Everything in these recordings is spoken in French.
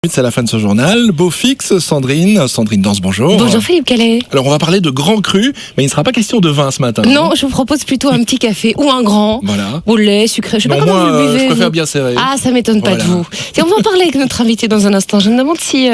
C'est la fin de ce journal. Beau fixe, Sandrine Danse, bonjour. Bonjour Philippe Calais. Alors on va parler de grands crus, mais il ne sera pas question de vin ce matin. Non, je vous propose plutôt un petit café ou un grand. Voilà. Au lait, sucré. Je sais pas comment vous le buvez. Je préfère vous. bien serré. Ah, ça m'étonne pas de vous. Et on va en parler avec notre invité dans un instant. Je me demande si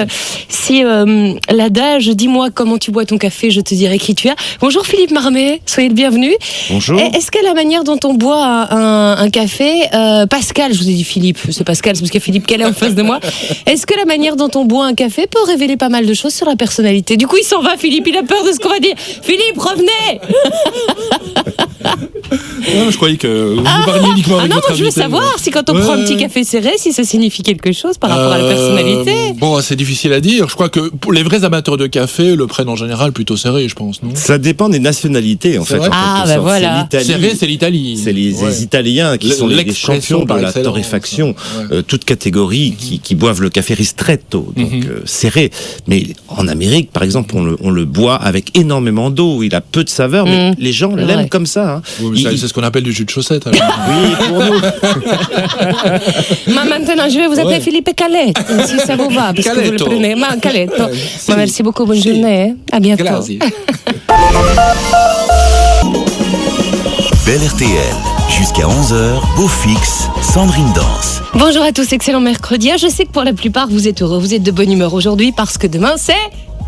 l'adage dis-moi comment tu bois ton café, je te dirai qui tu es. Bonjour Philippe Marmet, soyez le bienvenu. Bonjour. Est-ce que la manière dont on boit un café, Pascal, je vous ai dit Philippe, c'est Pascal, c'est parce qu'il y a Philippe Calais en face de moi. Est-ce que la manière dont on boit un café peut révéler pas mal de choses sur la personnalité? Du coup, il s'en va, Philippe, il a peur de ce qu'on va dire. Philippe, revenez. Non, je croyais que vous parliez uniquement avec non, votre moi je veux invité, savoir si quand on prend un petit café serré, si ça signifie quelque chose par rapport à la personnalité. Bon, c'est difficile à dire. Je crois que pour les vrais amateurs de café le prennent en général plutôt serré, je pense, non? Ça dépend des nationalités, en fait. vrai en quelque sorte. Voilà. Serré, c'est l'Italie. C'est les Italiens qui sont les champions de la torréfaction, toute catégorie, qui boivent le café ristretto, donc serré. Mais en Amérique, par exemple, on le boit avec énormément d'eau. Il a peu de saveur, mais les gens l'aiment comme ça. Hein. Oui, c'est ce qu'on appelle du jus de chaussette. Alors. Oui, pour nous. Maintenant, je vais vous appeler Philippe Calais, si ça vous va, parce que vous le prenez. Caletto. Merci beaucoup, bonne journée. À bientôt. Grazie. Belle RTL, jusqu'à 11h, Beau fixe, Sandrine Danse. Bonjour à tous, excellent mercredi. Je sais que pour la plupart, vous êtes heureux, vous êtes de bonne humeur aujourd'hui parce que demain, c'est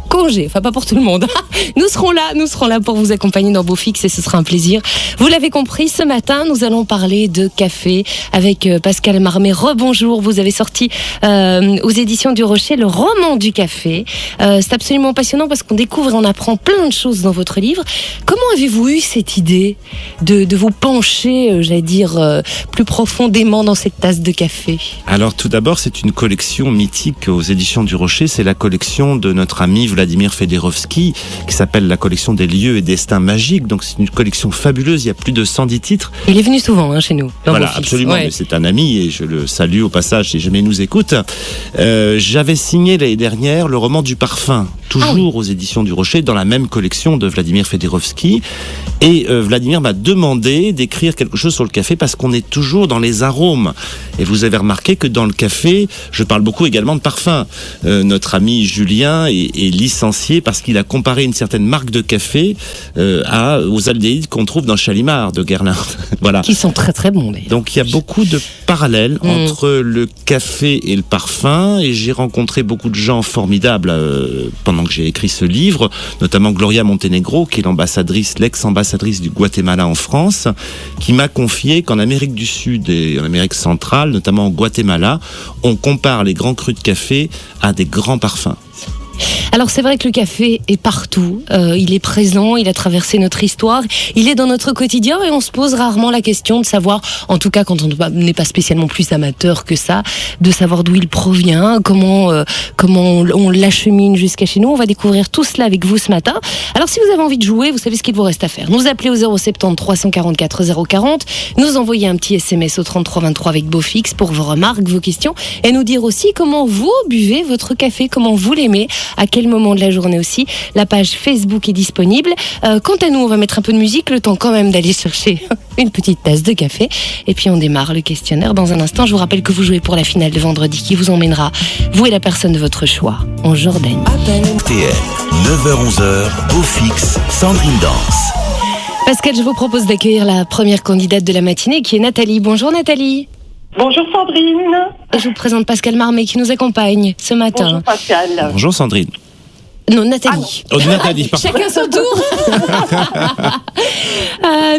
congé. Enfin, pas pour tout le monde. Nous serons là pour vous accompagner dans Beau fixe et ce sera un plaisir. Vous l'avez compris, ce matin, nous allons parler de café avec Pascal Marmet. Rebonjour, vous avez sorti aux éditions du Rocher le roman du café. C'est absolument passionnant parce qu'on découvre et on apprend plein de choses dans votre livre. Comment avez-vous eu cette idée de vous pencher, plus profondément dans cette tasse de café? Alors, tout d'abord, c'est une collection mythique aux éditions du Rocher. C'est la collection de notre ami Vladimir Fedorovski, qui s'appelle la collection des lieux et destins magiques. Donc c'est une collection fabuleuse, il y a plus de 110 titres. Il est venu souvent chez nous. Voilà, absolument, mais c'est un ami et je le salue au passage si jamais il nous écoute. J'avais signé l'année dernière le roman du parfum, toujours aux éditions du Rocher, dans la même collection de Vladimir Fedorovski. Et Vladimir m'a demandé d'écrire quelque chose sur le café parce qu'on est toujours dans les arômes. Et vous avez remarqué que dans le café, je parle beaucoup également de parfum. Notre ami Julien est licencié parce qu'il a comparé une certaine marque de café aux aldéhydes qu'on trouve dans Chalimard de Guerlain. Voilà. Qui sont très très bons d'ailleurs. Donc il y a beaucoup de parallèles entre le café et le parfum et j'ai rencontré beaucoup de gens formidables pendant que j'ai écrit ce livre, notamment Gloria Montenegro qui est l'ex-ambassadrice du Guatemala en France, qui m'a confié qu'en Amérique du Sud et en Amérique centrale, notamment au Guatemala, on compare les grands crus de café à des grands parfums. Alors c'est vrai que le café est partout, il est présent, il a traversé notre histoire, il est dans notre quotidien et on se pose rarement la question de savoir, en tout cas quand on n'est pas spécialement plus amateur que ça, de savoir d'où il provient, comment on l'achemine jusqu'à chez nous. On va découvrir tout cela avec vous ce matin. Alors si vous avez envie de jouer, vous savez ce qu'il vous reste à faire. Nous appeler au 070 344 040, nous envoyer un petit SMS au 33 23 avec Beau fixe pour vos remarques, vos questions et nous dire aussi comment vous buvez votre café, comment vous l'aimez, à quel moment de la journée aussi. La page Facebook est disponible. Quant à nous, on va mettre un peu de musique, le temps quand même d'aller chercher une petite tasse de café. Et puis on démarre le questionnaire dans un instant. Je vous rappelle que vous jouez pour la finale de vendredi qui vous emmènera, vous et la personne de votre choix, en Jordanie. RTL, 9h-11h, Beau fixe, Sandrine Danse. Pascal, je vous propose d'accueillir la première candidate de la matinée qui est Nathalie. Bonjour Nathalie. Bonjour Sandrine. Et je vous présente Pascal Marmet qui nous accompagne ce matin. Bonjour Pascal. Bonjour Sandrine. Non, Nathalie. Nathalie, pardon. Chacun son tour.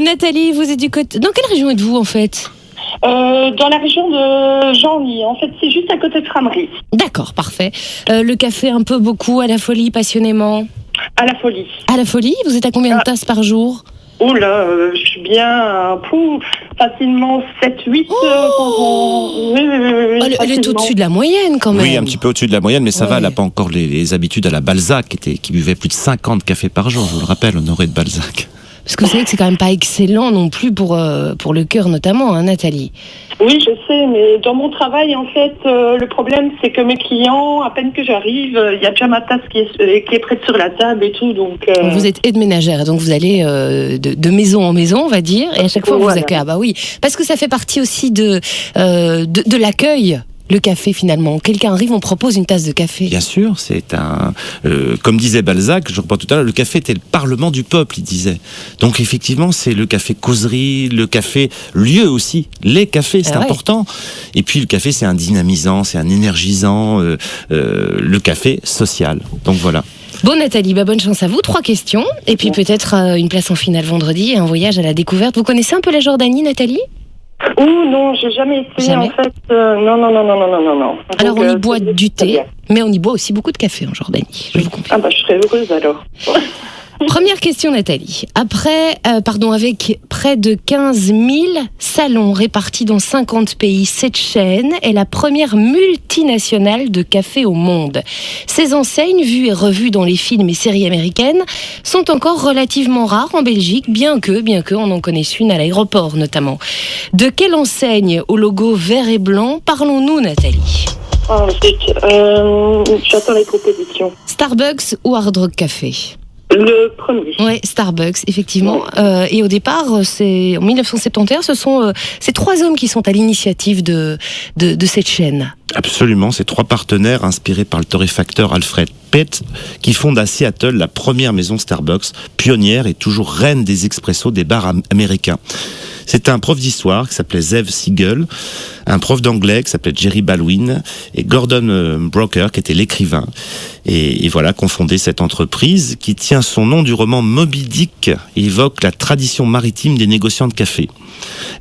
Nathalie, vous êtes du côté... Dans quelle région êtes-vous en fait? Dans la région de Genly. En fait, c'est juste à côté de Frameries. D'accord, parfait. Le café un peu beaucoup, à la folie, passionnément? À la folie. À la folie? Vous êtes à combien de tasses par jour? Oh là, je suis bien facilement 7-8. Oui, elle est au-dessus de la moyenne quand même. Oui, un petit peu au-dessus de la moyenne, mais ça va, elle n'a pas encore les habitudes à la Balzac, qui buvait plus de 50 cafés par jour, je vous le rappelle, Honoré de Balzac. Parce que vous savez que c'est quand même pas excellent non plus pour le cœur notamment, hein, Nathalie. Oui, je sais, mais dans mon travail, en fait, le problème, c'est que mes clients, à peine que j'arrive, il y a déjà ma tasse qui est prête sur la table et tout, donc... Vous êtes aide ménagère, donc vous allez de maison en maison, on va dire, et à chaque fois, vous accueillez. Ah bah oui, parce que ça fait partie aussi de l'accueil le café finalement? Quelqu'un arrive, on propose une tasse de café. Bien sûr, c'est comme disait Balzac, je reprends tout à l'heure, le café était le parlement du peuple, il disait. Donc effectivement, c'est le café causerie, le café lieu aussi. Les cafés, c'est important. Et puis le café, c'est un dynamisant, c'est un énergisant, le café social. Donc voilà. Bon Nathalie, bonne chance à vous. 3 questions, et puis peut-être une place en finale vendredi et un voyage à la découverte. Vous connaissez un peu la Jordanie, Nathalie? Non, j'ai jamais essayé en fait. Non. Alors Donc, on y boit du thé, bien. mais on y boit aussi beaucoup de café en Jordanie. Je vous confirme. Je serais heureuse alors. Première question Nathalie. Avec près de 15 000 salons répartis dans 50 pays, cette chaîne est la première multinationale de café au monde. Ces enseignes, vues et revues dans les films et séries américaines, sont encore relativement rares en Belgique, bien que on en connaisse une à l'aéroport notamment. De quelle enseigne au logo vert et blanc parlons-nous, Nathalie? J'attends les propositions. Starbucks ou Hard Rock Café? Le premier. Oui, Starbucks, effectivement. Et au départ, en 1971, ce sont ces 3 hommes qui sont à l'initiative de cette chaîne. Absolument, ces 3 partenaires inspirés par le torréfacteur Alfred Pett qui fonde à Seattle la première maison Starbucks, pionnière et toujours reine des expressos des bars américains. C'est un prof d'histoire qui s'appelait Zev Siegel, un prof d'anglais qui s'appelait Jerry Baldwin et Gordon Broker qui était l'écrivain. Et voilà qu'ont fondé cette entreprise qui tient son nom du roman Moby Dick et évoque la tradition maritime des négociants de café.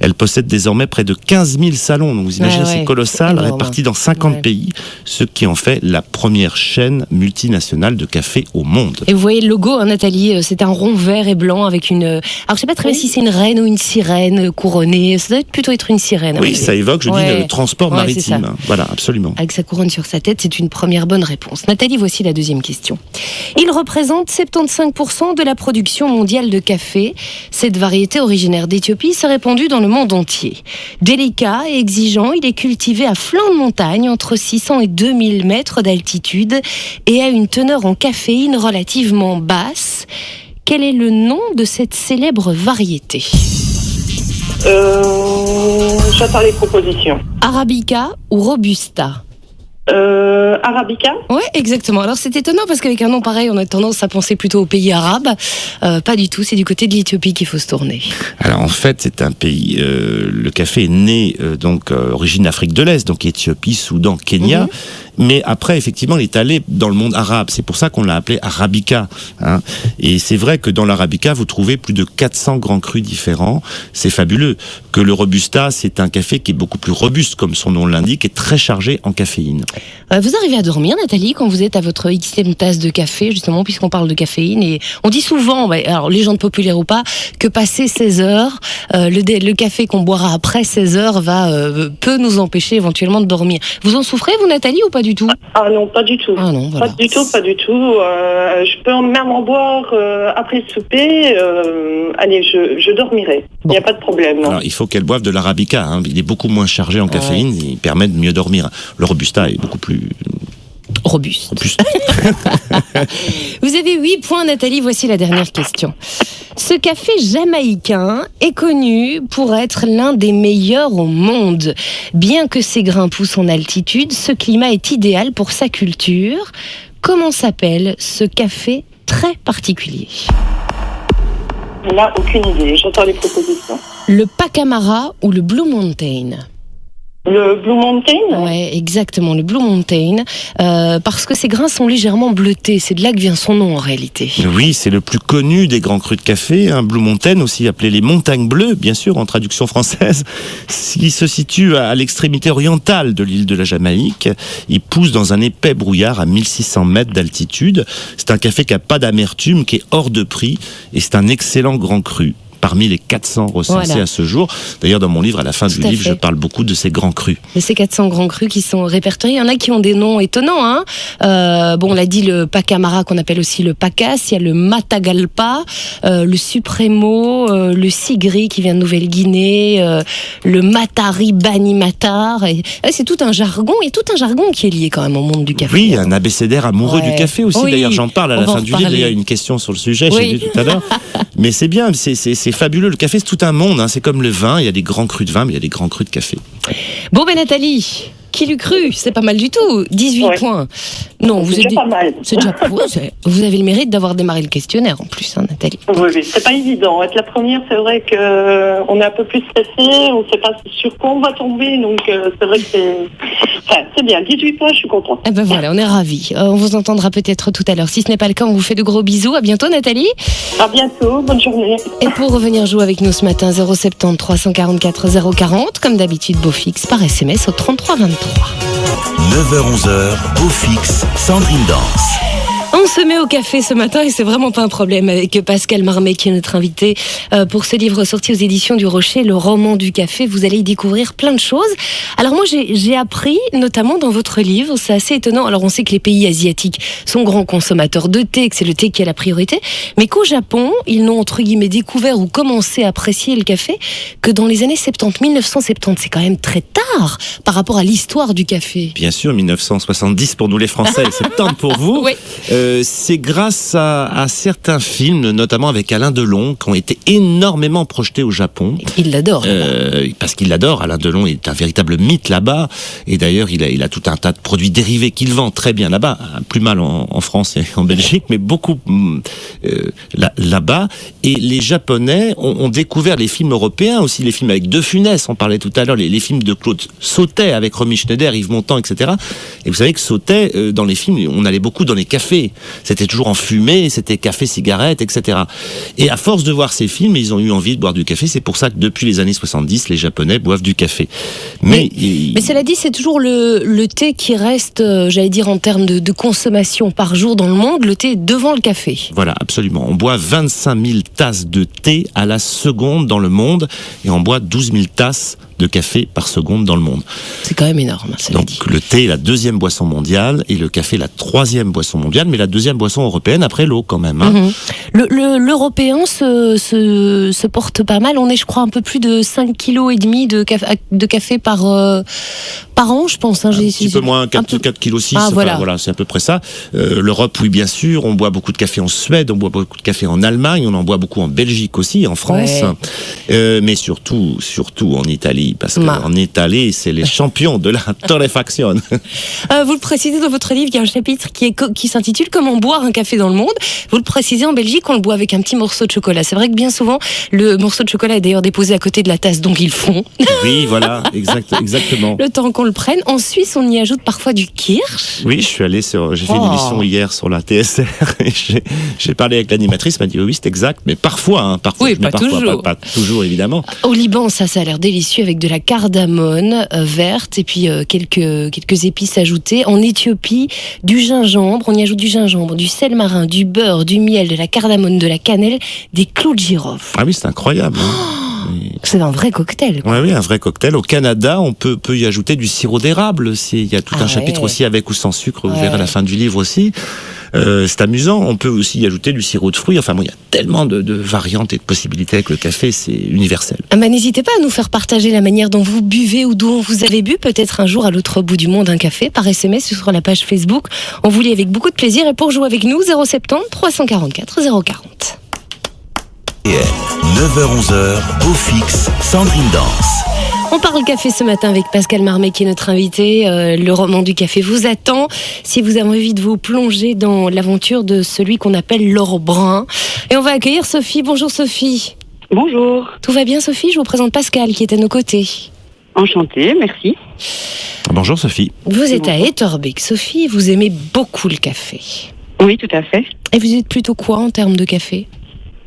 Elle possède désormais près de 15 000 salons, donc vous imaginez, c'est colossal, répartis dans 50 pays, ce qui en fait la première chaîne multinationale de café au monde. Et vous voyez le logo, Nathalie, c'est un rond vert et blanc avec une... Alors je sais pas très bien si c'est une reine ou une sirène couronnée, ça doit plutôt être une sirène. Oui, ça évoque, je dis, le transport maritime. Voilà, absolument. Avec sa couronne sur sa tête, c'est une première bonne réponse. Nathalie, voici la deuxième question. Il représente 75% de la production mondiale de café. Cette variété originaire d'Éthiopie s'est répandue dans le monde entier. Délicat et exigeant, il est cultivé à flanc de montagne, entre 600 et 2000 mètres d'altitude, et a une teneur en caféine relativement basse. Quel est le nom de cette célèbre variété? J'attends les propositions. Arabica ou Robusta? Arabica? Ouais, exactement. Alors c'est étonnant parce qu'avec un nom pareil, on a tendance à penser plutôt aux pays arabes. Pas du tout, c'est du côté de l'Éthiopie qu'il faut se tourner. Alors en fait, c'est un pays. Le café est né origine d'Afrique de l'Est, donc Éthiopie, Soudan, Kenya. Mais après, effectivement, il est allé dans le monde arabe. C'est pour ça qu'on l'a appelé Arabica. Hein. Et c'est vrai que dans l'Arabica, vous trouvez plus de 400 grands crus différents. C'est fabuleux. Que le Robusta, c'est un café qui est beaucoup plus robuste, comme son nom l'indique, et très chargé en caféine. Vous arrivez à dormir, Nathalie, quand vous êtes à votre Xème tasse de café, justement, puisqu'on parle de caféine. Et on dit souvent, alors légende populaire ou pas, que passé 16 heures, le café qu'on boira après 16 heures peut nous empêcher éventuellement de dormir. Vous en souffrez, vous, Nathalie, ou pas du tout? Ah non, pas du tout. Ah non, voilà. Pas du tout. Je peux même en boire après le souper. Allez, je dormirai. Il n'y a pas de problème. Non. Alors, il faut qu'elle boive de l'Arabica. Hein. Il est beaucoup moins chargé en caféine. Ouais. Il permet de mieux dormir. Le Robusta est beaucoup plus... robuste. Vous avez 8 points, Nathalie. Voici la dernière question. Ce café jamaïcain est connu pour être l'un des meilleurs au monde. Bien que ses grains poussent en altitude, ce climat est idéal pour sa culture. Comment s'appelle ce café très particulier? Là, aucune idée. J'entends les propositions. Le Pacamara ou le Blue Mountain? Le Blue Mountain? Ouais, exactement, le Blue Mountain, parce que ses grains sont légèrement bleutés. C'est de là que vient son nom en réalité. Oui, c'est le plus connu des grands crus de café, hein, Blue Mountain, aussi appelé les montagnes bleues, bien sûr, en traduction française, qui se situe à l'extrémité orientale de l'île de la Jamaïque. Il pousse dans un épais brouillard à 1600 mètres d'altitude. C'est un café qui n'a pas d'amertume, qui est hors de prix, et c'est un excellent grand cru. Parmi les 400 recensés à ce jour. D'ailleurs, dans mon livre, à la fin du livre, je parle beaucoup de ces grands crus. De ces 400 grands crus qui sont répertoriés. Il y en a qui ont des noms étonnants. Hein. On l'a dit, le Pacamara, qu'on appelle aussi le Pacas. Il y a le Matagalpa, le Supremo, le Sigri, qui vient de Nouvelle-Guinée, le Matari Bani Matar. C'est tout un jargon. Il y a tout un jargon qui est lié quand même au monde du café. Oui, un abécédaire amoureux du café aussi. Oui, d'ailleurs, j'en parle à la fin du livre. Il y a une question sur le sujet, j'ai vu tout à l'heure. Mais c'est bien, c'est fabuleux. Le café, c'est tout un monde. Hein. C'est comme le vin. Il y a des grands crus de vin, mais il y a des grands crus de café. Bon, Nathalie, Qui l'eût cru? C'est pas mal du tout. 18 Ouais. points. Non, C'est déjà pas mal. c'est déjà vous avez le mérite d'avoir démarré le questionnaire en plus, hein, Nathalie. Oui, c'est pas évident. Être la première, c'est vrai qu'on est un peu plus stressé, on ne sait pas sur quoi on va tomber, donc c'est vrai que c'est bien. 18 points, je suis contente. Eh ben voilà, on est ravis. On vous entendra peut-être tout à l'heure. Si ce n'est pas le cas, on vous fait de gros bisous. À bientôt, Nathalie. À bientôt, bonne journée. Et pour revenir jouer avec nous ce matin, 070 344 040, comme d'habitude, beau fixe par SMS au 33 23. 9h-11h, beau fixe, Sandrine Danse. On se met au café ce matin et c'est vraiment pas un problème avec Pascal Marmet qui est notre invité pour ce livre sorti aux éditions du Rocher, le roman du café. Vous allez y découvrir plein de choses. Alors moi j'ai appris, notamment dans votre livre, c'est assez étonnant. Alors on sait que les pays asiatiques sont grands consommateurs de thé, que c'est le thé qui a la priorité, mais qu'au Japon, ils n'ont entre guillemets découvert ou commencé à apprécier le café que dans les années 70, 1970. C'est quand même très tard par rapport à l'histoire du café. Bien sûr, 1970 pour nous les Français, 70 pour vous. Oui. C'est grâce à certains films, notamment avec Alain Delon, qui ont été énormément projetés au Japon. Il l'adore. Parce qu'il l'adore. Alain Delon est un véritable mythe là-bas. Et d'ailleurs, il a tout un tas de produits dérivés qu'il vend très bien là-bas. Plus mal en France et en Belgique, mais beaucoup là-bas. Et les Japonais ont découvert les films européens, aussi les films avec De Funès, on parlait tout à l'heure, les films de Claude Sautet avec Romy Schneider, Yves Montand, etc. Et vous savez que Sautet, dans les films, on allait beaucoup dans les cafés. C'était toujours en fumée, c'était café, cigarette, etc. Et à force de voir ces films, ils ont eu envie de boire du café. C'est pour ça que depuis les années 70, les Japonais boivent du café. Mais cela dit, c'est toujours le thé qui reste, j'allais dire, en termes de consommation par jour dans le monde, le thé est devant le café. Voilà, absolument. On boit 25 000 tasses de thé à la seconde dans le monde et on boit 12 000 tasses de café par seconde dans le monde. C'est quand même énorme, cela dit. Donc le thé est la deuxième boisson mondiale et le café la troisième boisson mondiale, mais la deuxième boisson européenne après l'eau quand même. Hein. L'européen se porte pas mal. On est, je crois, un peu plus de 5,5 kg de café par an, je pense. Hein. Un petit peu moins, 4,6 kg. Ah, voilà. Voilà, c'est à peu près ça. L'Europe, oui, bien sûr. On boit beaucoup de café en Suède, on boit beaucoup de café en Allemagne, on en boit beaucoup en Belgique aussi, en France. Ouais. Mais surtout en Italie, parce qu'en Italie, c'est les champions de la torréfaction. Vous le précisez dans votre livre, il y a un chapitre qui s'intitule « Comment boire un café dans le monde ». Vous le précisez, en Belgique, on le boit avec un petit morceau de chocolat. C'est vrai que bien souvent, le morceau de chocolat est d'ailleurs déposé à côté de la tasse, donc ils font. Oui, voilà, exactement. Le temps qu'on le prenne. En Suisse, on y ajoute parfois du kirsch. Oui, j'ai fait une émission hier sur la TSR et j'ai parlé avec l'animatrice, elle m'a dit oui, c'est exact, mais parfois. Oui, pas toujours. Pas toujours, évidemment. Au Liban, ça a l'air délicieux avec de la cardamone verte et puis quelques épices ajoutées. En Éthiopie, du gingembre, on y ajoute du gingembre, du sel marin, du beurre, du miel, de la cardamone, de la cannelle, des clous de girofle. Ah oui, c'est incroyable. C'est un vrai cocktail. Oui, un vrai cocktail. Au Canada, on peut y ajouter du sirop d'érable. Il y a tout un chapitre aussi avec ou sans sucre, vous verrez à la fin du livre aussi. C'est amusant. On peut aussi y ajouter du sirop de fruits. Enfin, il y a tellement de variantes et de possibilités avec le café, c'est universel. N'hésitez pas à nous faire partager la manière dont vous buvez ou d'où vous avez bu, peut-être un jour à l'autre bout du monde, un café, par SMS sur la page Facebook. On vous lit avec beaucoup de plaisir. Et pour jouer avec nous, 070 344 040. 9h-11h, beau fixe, Sandrine Danse. On parle café ce matin avec Pascal Marmet qui est notre invité. Le roman du café vous attend si vous avez envie de vous plonger dans l'aventure de celui qu'on appelle l'or brun. Et on va accueillir Sophie. Bonjour Sophie. Bonjour. Tout va bien Sophie? Je vous présente Pascal qui est à nos côtés. Enchantée, merci. Bonjour Sophie. Vous êtes à Etterbeek. Sophie, vous aimez beaucoup le café. Oui, tout à fait. Et vous êtes plutôt quoi en termes de café?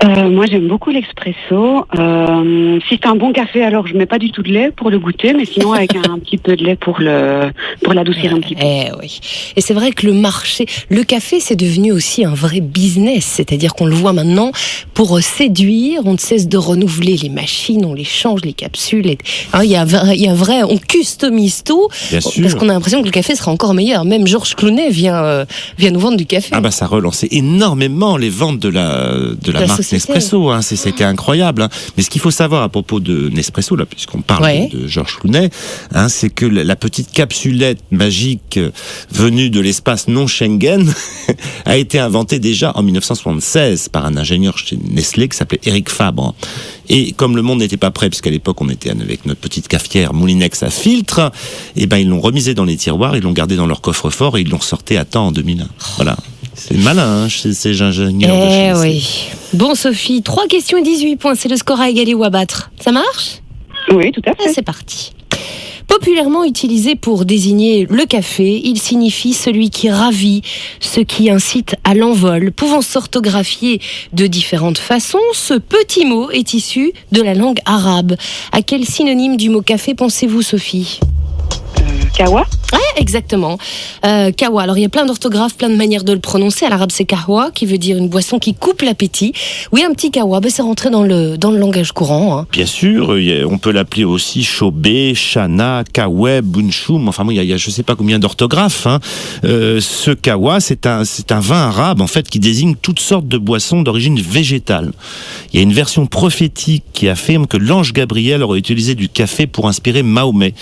Moi, j'aime beaucoup l'expresso. Si c'est un bon café, alors je mets pas du tout de lait pour le goûter, mais sinon avec un petit peu de lait pour l'adoucir un petit peu. Oui. Et c'est vrai que le café, c'est devenu aussi un vrai business. C'est-à-dire qu'on le voit maintenant pour séduire. On ne cesse de renouveler les machines, on les change, les capsules. Il y a un vrai, on customise tout. Bien sûr. Parce qu'on a l'impression que le café sera encore meilleur. Même Georges Clooney vient nous vendre du café. Ça a relancé énormément les ventes de la marque avec Nespresso, hein, c'était incroyable. Hein. Mais ce qu'il faut savoir à propos de Nespresso, là, puisqu'on parle de Georges Clooney, hein, c'est que la petite capsulette magique venue de l'espace non Schengen a été inventée déjà en 1976 par un ingénieur chez Nestlé qui s'appelait Eric Fabre. Et comme le monde n'était pas prêt, puisqu'à l'époque on était avec notre petite cafetière Moulinex à filtre, et ben ils l'ont remisé dans les tiroirs, ils l'ont gardé dans leur coffre-fort et ils l'ont ressorti à temps en 2001. Voilà. C'est malin, hein, ces ingénieurs de chez Nestlé. Oui. Bon, Sophie, 3 questions et 18 points. C'est le score à égaler ou à battre. Ça marche ? Oui, tout à fait. C'est parti. Populairement utilisé pour désigner le café, il signifie celui qui ravit, ce qui incite à l'envol. Pouvant s'orthographier de différentes façons, ce petit mot est issu de la langue arabe. À quel synonyme du mot café pensez-vous, Sophie ? Kawa ? Ouais, exactement. Kawa. Alors, il y a plein d'orthographes, plein de manières de le prononcer. À l'arabe, c'est kahwa, qui veut dire une boisson qui coupe l'appétit. Oui, un petit kawa, c'est rentré dans le langage courant. Hein. Bien sûr, on peut l'appeler aussi chobé, chana, kawé, bunchoum. Enfin, il y a je sais pas combien d'orthographes. Hein. Ce kawa, c'est un vin arabe, en fait, qui désigne toutes sortes de boissons d'origine végétale. Il y a une version prophétique qui affirme que l'ange Gabriel aurait utilisé du café pour inspirer Mahomet.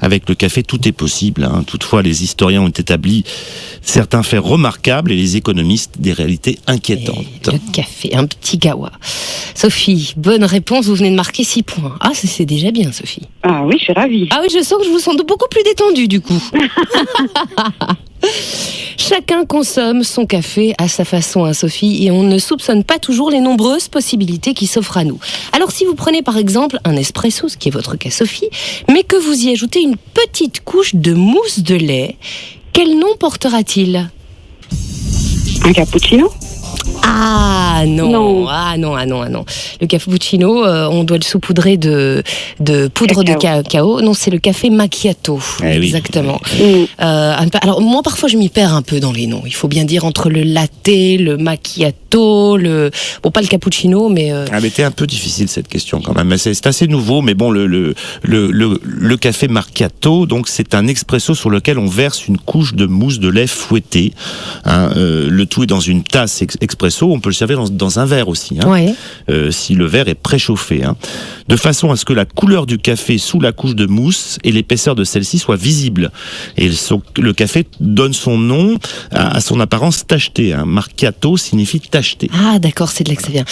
Avec le café, tout est possible. Hein. Toutefois, les historiens ont établi certains faits remarquables et les économistes des réalités inquiétantes. Et le café, un petit kawa. Sophie, bonne réponse, vous venez de marquer 6 points. Ah, c'est déjà bien, Sophie. Ah oui, je suis ravie. Ah oui, je sens que je vous sens beaucoup plus détendue, du coup. Chacun consomme son café à sa façon, hein, Sophie, et on ne soupçonne pas toujours les nombreuses possibilités qui s'offrent à nous. Alors si vous prenez par exemple un espresso, ce qui est votre cas, Sophie, mais que vous y ajoutez une petite couche de mousse de lait, quel nom portera-t-il ? Un cappuccino ? Ah non. Non. Ah non. Le cappuccino, on doit le saupoudrer de poudre de cacao. Non, c'est le café macchiato. Exactement. Oui. Alors moi, parfois, je m'y perds un peu dans les noms. Il faut bien dire entre le latte, le macchiato, bon, pas le cappuccino, mais. Elle était un peu difficile cette question quand même. C'est assez nouveau, mais bon, le café macchiato, donc c'est un expresso sur lequel on verse une couche de mousse de lait fouettée. Hein, le tout est dans une tasse expresso. On peut le servir dans un verre aussi, hein, ouais. Si le verre est préchauffé, hein, de façon à ce que la couleur du café sous la couche de mousse et l'épaisseur de celle-ci soient visibles. Et le café donne son nom à son apparence tachetée. Hein. Macchiato signifie tacheté. Ah d'accord, c'est de là que ça vient.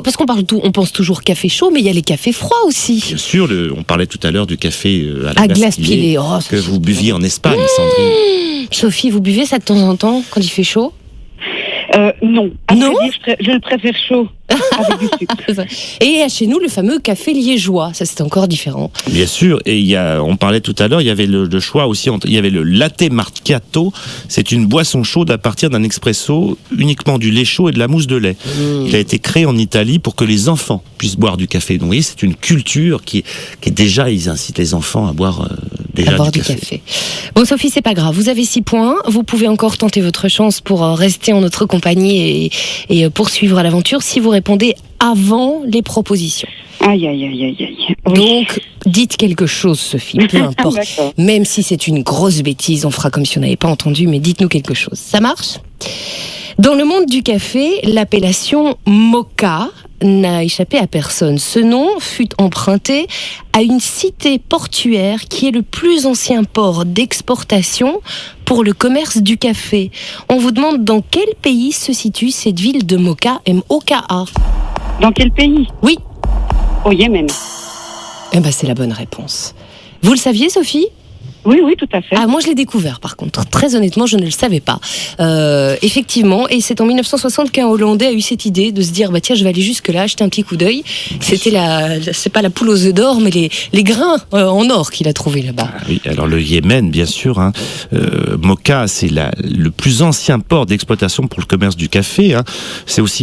Parce qu'on on pense toujours café chaud, mais il y a les cafés froids aussi. Bien sûr, on parlait tout à l'heure du café à la glace pilée, que vous buviez en Espagne, Sandrine. Sophie, vous buvez ça de temps en temps quand il fait chaud ? Non. Non, je le préfère chaud, avec du sucre. Et chez nous, le fameux café liégeois, ça c'est encore différent. Bien sûr, et on parlait tout à l'heure, il y avait le choix aussi, il y avait le latte macchiato, c'est une boisson chaude à partir d'un expresso, uniquement du lait chaud et de la mousse de lait. Il a été créé en Italie pour que les enfants puissent boire du café. Donc vous voyez, c'est une culture qui est déjà, ils incitent les enfants à boire du café. Bon Sophie, c'est pas grave, vous avez 6 points, vous pouvez encore tenter votre chance pour rester en notre compagnie et poursuivre l'aventure si vous répondez avant les propositions. Aïe. Oui. Donc, dites quelque chose, Sophie, peu importe. Même si c'est une grosse bêtise, on fera comme si on n'avait pas entendu, mais dites-nous quelque chose. Ça marche ? Dans le monde du café, l'appellation moka n'a échappé à personne. Ce nom fut emprunté à une cité portuaire qui est le plus ancien port d'exportation pour le commerce du café. On vous demande dans quel pays se situe cette ville de Moka, M-O-K-A. Dans quel pays ? Oui. Au Yémen. Eh ben, c'est la bonne réponse. Vous le saviez, Sophie ? Oui, tout à fait. Ah, moi je l'ai découvert par contre. Très honnêtement, je ne le savais pas. Effectivement, et c'est en 1960 qu'un Hollandais a eu cette idée de se dire tiens, je vais aller jusque là, jeter un petit coup d'œil. C'était c'est pas la poule aux œufs d'or, mais les grains en or qu'il a trouvé là-bas. Ah oui, alors le Yémen, bien sûr. Hein. Moka, c'est le plus ancien port d'exploitation pour le commerce du café. Hein.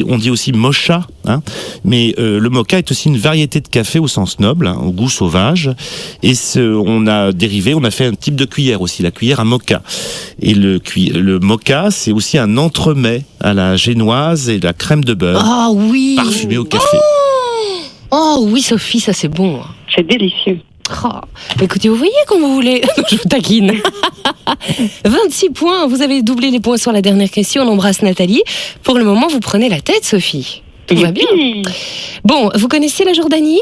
On dit aussi mocha. Hein. Mais le moka est aussi une variété de café au sens noble, hein, au goût sauvage. Et on a fait un type de cuillère aussi, la cuillère à moka. Et le moka, c'est aussi un entremets à la génoise et la crème de beurre. Ah oui. Parfumé au café. Oh oui, Sophie, ça c'est bon. C'est délicieux. Oh, écoutez, vous voyez comme vous voulez. Je vous taquine. 26 points, vous avez doublé les points sur la dernière question. On embrasse Nathalie. Pour le moment, vous prenez la tête, Sophie. Tout va bien. Bon, vous connaissez la Jordanie ?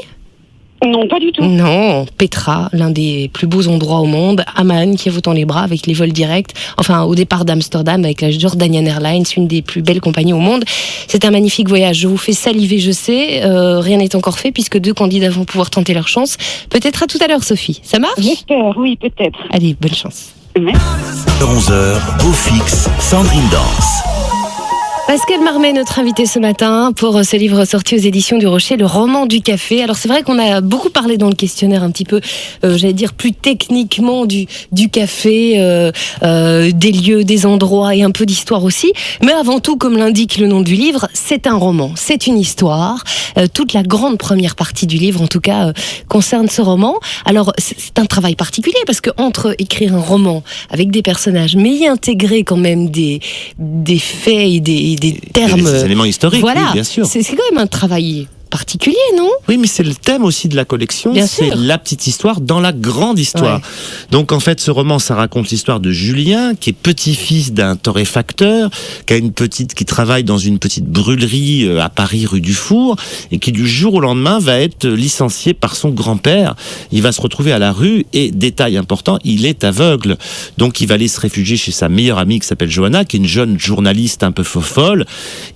Non, pas du tout. Non, Petra, l'un des plus beaux endroits au monde, Amman qui vous tend les bras avec les vols directs, enfin au départ d'Amsterdam avec la Jordanian Airlines, une des plus belles compagnies au monde. C'est un magnifique voyage, je vous fais saliver, je sais, rien n'est encore fait puisque 2 candidats vont pouvoir tenter leur chance. Peut-être à tout à l'heure Sophie, ça marche ? J'espère, oui, peut-être. Allez, bonne chance. Merci. 11h, Beau Fixe, Sandrine Danse. Pascal Marmet, notre invité ce matin pour ce livre sorti aux éditions du Rocher, Le roman du café. Alors c'est vrai qu'on a beaucoup parlé dans le questionnaire un petit peu, j'allais dire plus techniquement du café, des lieux, des endroits et un peu d'histoire aussi. Mais avant tout, comme l'indique le nom du livre, c'est un roman, c'est une histoire. Toute la grande première partie du livre, en tout cas, concerne ce roman. Alors c'est un travail particulier parce que entre écrire un roman avec des personnages, mais y intégrer quand même des faits et des termes, des éléments historiques, voilà, oui, bien sûr. C'est quand même un travail particulier, non ? Oui, mais c'est le thème aussi de la collection. Bien c'est sûr. la petite histoire dans la grande histoire. Ouais. Donc en fait, ce roman, ça raconte l'histoire de Julien, qui est petit-fils d'un torréfacteur, qui a une petite, qui travaille dans une petite brûlerie à Paris, rue du Four, et qui du jour au lendemain va être licencié par son grand-père. Il va se retrouver à la rue et, détail important, il est aveugle. Donc il va aller se réfugier chez sa meilleure amie qui s'appelle Johanna, qui est une jeune journaliste un peu fofolle.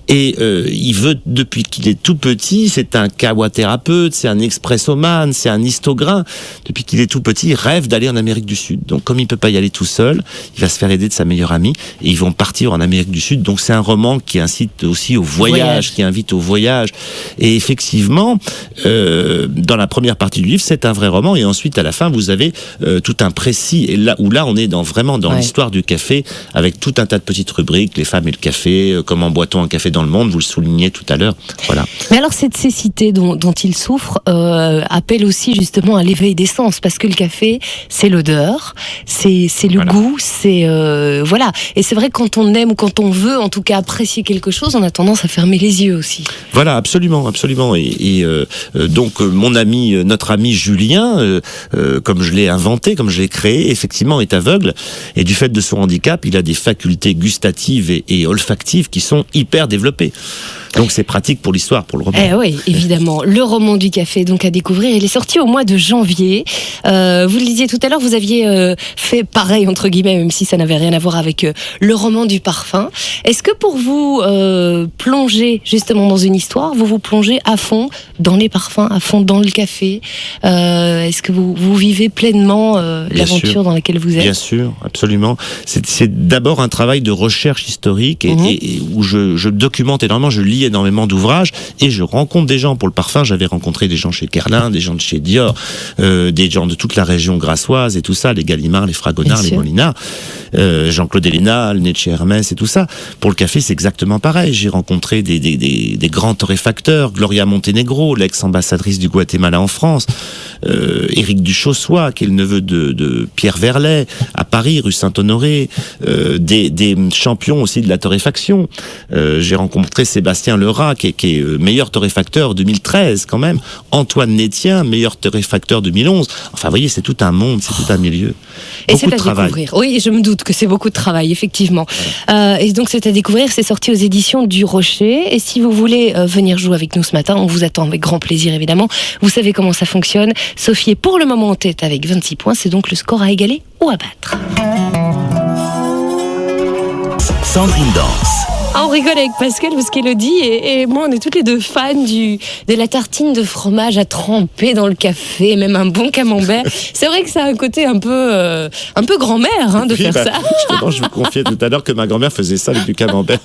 Et il veut, depuis qu'il est tout petit, c'est un kawathérapeute, c'est un expressoman, c'est un histographe. Depuis qu'il est tout petit, il rêve d'aller en Amérique du Sud. Donc comme il peut pas y aller tout seul, il va se faire aider de sa meilleure amie et ils vont partir en Amérique du Sud. Donc c'est un roman qui incite aussi au voyage, qui invite au voyage. Et effectivement, dans la première partie du livre, c'est un vrai roman. Et ensuite, à la fin, vous avez tout un précis. Et là, on est vraiment dans l'histoire du café, avec tout un tas de petites rubriques, les femmes et le café, comment boit-on un café dans le monde, vous le soulignez tout à l'heure. Voilà. Mais alors cette cécité dont il souffre appelle aussi justement à l'éveil des sens, parce que le café, c'est l'odeur, c'est le goût, c'est voilà. Et c'est vrai que quand on aime ou quand on veut, en tout cas apprécier quelque chose, on a tendance à fermer les yeux aussi. Voilà, absolument, absolument. Et donc notre ami Julien, comme je l'ai inventé, comme je l'ai créé, effectivement est aveugle. Et du fait de son handicap, il a des facultés gustatives et olfactives qui sont hyper développées. Donc c'est pratique pour l'histoire, pour le roman. Oui, évidemment. Le roman du café, donc à découvrir. Il est sorti au mois de janvier. Vous le disiez tout à l'heure, vous aviez fait pareil, entre guillemets, même si ça n'avait rien à voir avec le roman du parfum. Est-ce que pour vous plonger justement dans une histoire, vous plongez à fond dans les parfums, à fond dans le café Est-ce que vous vivez pleinement l'aventure dans laquelle vous êtes ? Bien sûr, absolument. C'est d'abord un travail de recherche historique et où je documente énormément, je lis énormément d'ouvrages et je rencontre des gens pour le parfum. J'avais rencontré des gens chez Guerlain, des gens de chez Dior, des gens de toute la région grassoise et tout ça, les Gallimard, les Fragonard, les Molinard, Jean-Claude Héléna, le nez de chez Hermès et tout ça. Pour le café, c'est exactement pareil. J'ai rencontré des grands torréfacteurs, Gloria Montenegro, l'ex-ambassadrice du Guatemala en France, Éric Duchossois, qui est le neveu de Pierre Verlet, à Paris, rue Saint-Honoré, des champions aussi de la torréfaction. J'ai rencontré Sébastien Lerat, qui est meilleur torréfacteur 2013 quand même, Antoine Nétien, meilleur torréfacteur 2011. Enfin, vous voyez, c'est tout un monde, c'est tout un milieu. Et c'est à découvrir. Oui, je me doute que c'est beaucoup de travail, effectivement. Et donc c'est à découvrir, c'est sorti aux éditions du Rocher. Et si vous voulez venir jouer avec nous ce matin, on vous attend avec grand plaisir, évidemment. Vous savez comment ça fonctionne. Sophie est pour le moment en tête avec 26 points. C'est donc le score à égaler ou à battre. Sandrine Danse. On rigole avec Pascal parce qu'Élodie et moi, on est toutes les deux fans de la tartine de fromage à tremper dans le café, même un bon camembert. C'est vrai que ça a un côté un peu grand-mère de faire ça. Justement, je vous confiais tout à l'heure que ma grand-mère faisait ça avec du camembert.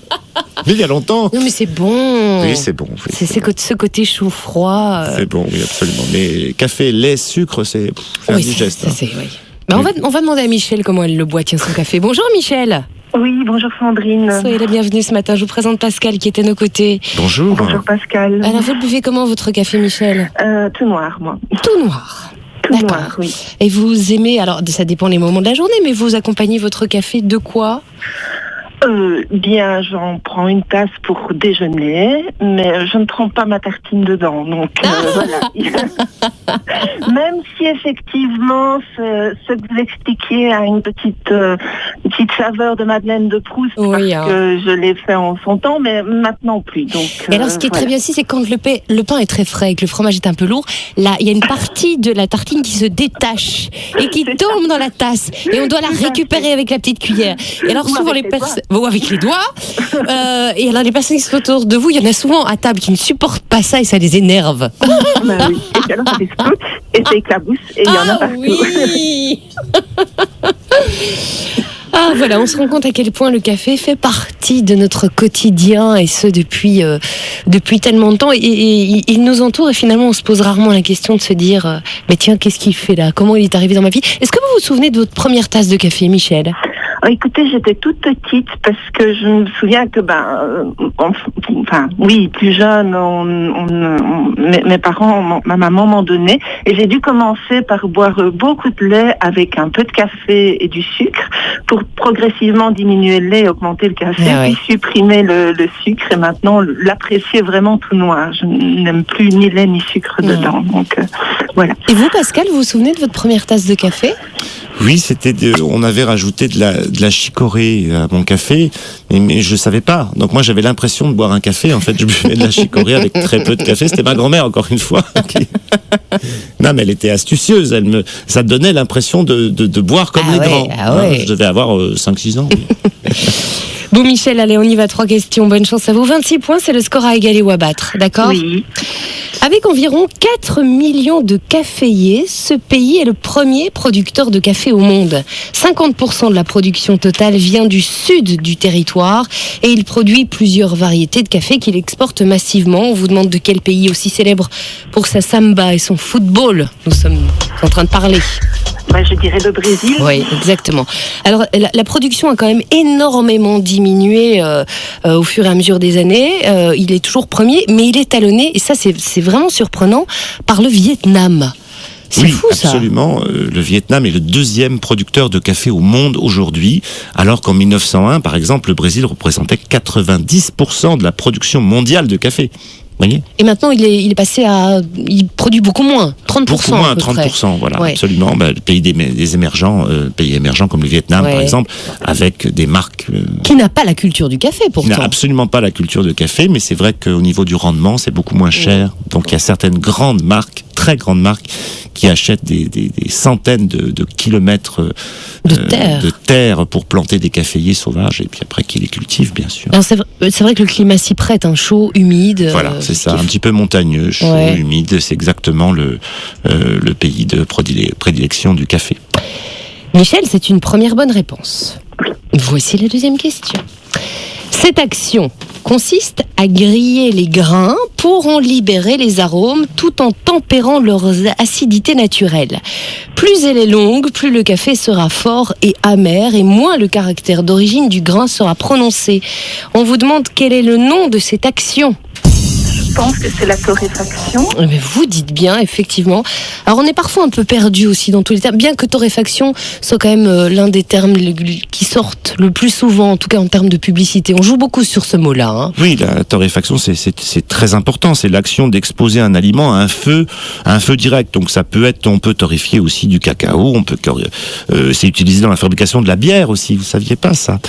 Mais il y a longtemps. Non, mais c'est bon. Oui, c'est bon. Oui, c'est ce côté chaud-froid. C'est bon, oui, absolument. Mais café, lait, sucre, c'est indigeste. Oui. Ben, on va demander à Michel comment elle le boit, tiens, son café. Bonjour Michel. Oui, bonjour Sandrine. Soyez la bienvenue ce matin. Je vous présente Pascal qui est à nos côtés. Bonjour. Bonjour Pascal. Alors vous le buvez comment votre café, Michel ? Tout noir, moi. Tout noir. Tout noir, oui. Et vous aimez, alors ça dépend les moments de la journée, mais vous accompagnez votre café de quoi ? bien, j'en prends une tasse pour déjeuner, mais je ne trempe pas ma tartine dedans. Donc voilà. Même si effectivement ce que vous expliquiez a une petite saveur de Madeleine de Proust, Oui, parce que je l'ai fait en son temps, mais maintenant plus. Donc, Et alors, ce qui est très bien aussi, c'est quand le pain est très frais et que le fromage est un peu lourd, là, il y a une partie de la tartine qui se détache et qui tombe dans la tasse. Et on doit la récupérer avec la petite cuillère. Et alors, Ou souvent, avec les les personnes. Ou avec les doigts. Et alors, les personnes qui sont autour de vous, il y en a souvent à table qui ne supportent pas ça et ça les énerve. Bah oui. Et puis alors, ça scouts et ça éclabousse et il y en a partout. Oui. Ah voilà, on se rend compte à quel point le café fait partie de notre quotidien et ce depuis tellement de temps et il nous entoure et finalement on se pose rarement la question de se dire mais tiens, qu'est-ce qu'il fait là? Comment il est arrivé dans ma vie? Est-ce que vous vous souvenez de votre première tasse de café, Michel? Écoutez, j'étais toute petite parce que je me souviens que oui, plus jeune, mes parents, ma maman m'en donnait et j'ai dû commencer par boire beaucoup de lait avec un peu de café et du sucre pour progressivement diminuer le lait et augmenter le café, puis supprimer le sucre et maintenant l'apprécier vraiment tout noir. Je n'aime plus ni lait ni sucre dedans. Donc voilà. Et vous, Pascal, vous vous souvenez de votre première tasse de café? Oui, on avait rajouté de la chicorée à mon café, mais je savais pas. Donc moi, j'avais l'impression de boire un café. En fait, je buvais de la chicorée avec très peu de café. C'était ma grand-mère, encore une fois. Non, mais elle était astucieuse. Ça donnait l'impression de boire comme les grands. Je devais avoir 5-6 ans. Oui. Bon, Michel, allez, on y va. 3 questions. Bonne chance à vous. 26 points, c'est le score à égaler ou à battre. D'accord? Oui. Avec environ 4 millions de caféiers, ce pays est le premier producteur de café au monde. 50% de la production totale vient du sud du territoire et il produit plusieurs variétés de café qu'il exporte massivement. On vous demande de quel pays aussi célèbre pour sa samba et son football nous sommes en train de parler. Je dirais le Brésil. Oui, exactement. Alors, la production a quand même énormément diminué au fur et à mesure des années. Il est toujours premier, mais il est talonné, et ça, c'est vraiment surprenant, par le Vietnam. C'est fou, ça. Absolument. Le Vietnam est le 2e producteur de café au monde aujourd'hui, alors qu'en 1901, par exemple, le Brésil représentait 90% de la production mondiale de café. Voyez. Et maintenant, il est passé il produit beaucoup moins, 30%. Beaucoup moins, à peu 30%, près. voilà, Ouais. absolument. Le pays des émergents, pays émergents comme le Vietnam, par exemple, avec des marques... Qui n'a pas la culture du café, qui n'a pourtant. absolument pas la culture de café, mais c'est vrai qu'au niveau du rendement, c'est beaucoup moins cher. Donc il y a certaines grandes marques, très grandes marques, qui achètent des centaines de kilomètres de terre pour planter des caféiers sauvages et puis après qui les cultivent, bien sûr. Alors, c'est vrai que le climat s'y prête, chaud, humide. Voilà, c'est ça, un petit peu montagneux, chaud, humide, c'est exactement le pays de prédilection du café. Michel, c'est une première bonne réponse. Voici la deuxième question. Cette action consiste à griller les grains pour en libérer les arômes tout en tempérant leur acidité naturelle. Plus elle est longue, plus le café sera fort et amer et moins le caractère d'origine du grain sera prononcé. On vous demande quel est le nom de cette action. Je pense que c'est la torréfaction. Mais vous dites bien, effectivement. Alors on est parfois un peu perdu aussi dans tous les termes, bien que torréfaction soit quand même l'un des termes qui sortent le plus souvent, en tout cas en termes de publicité. On joue beaucoup sur ce mot-là. Oui, la torréfaction, c'est très important. C'est l'action d'exposer un aliment à un feu direct. Donc ça peut être, on peut torréfier aussi du cacao, c'est utilisé dans la fabrication de la bière aussi. Vous saviez pas ça?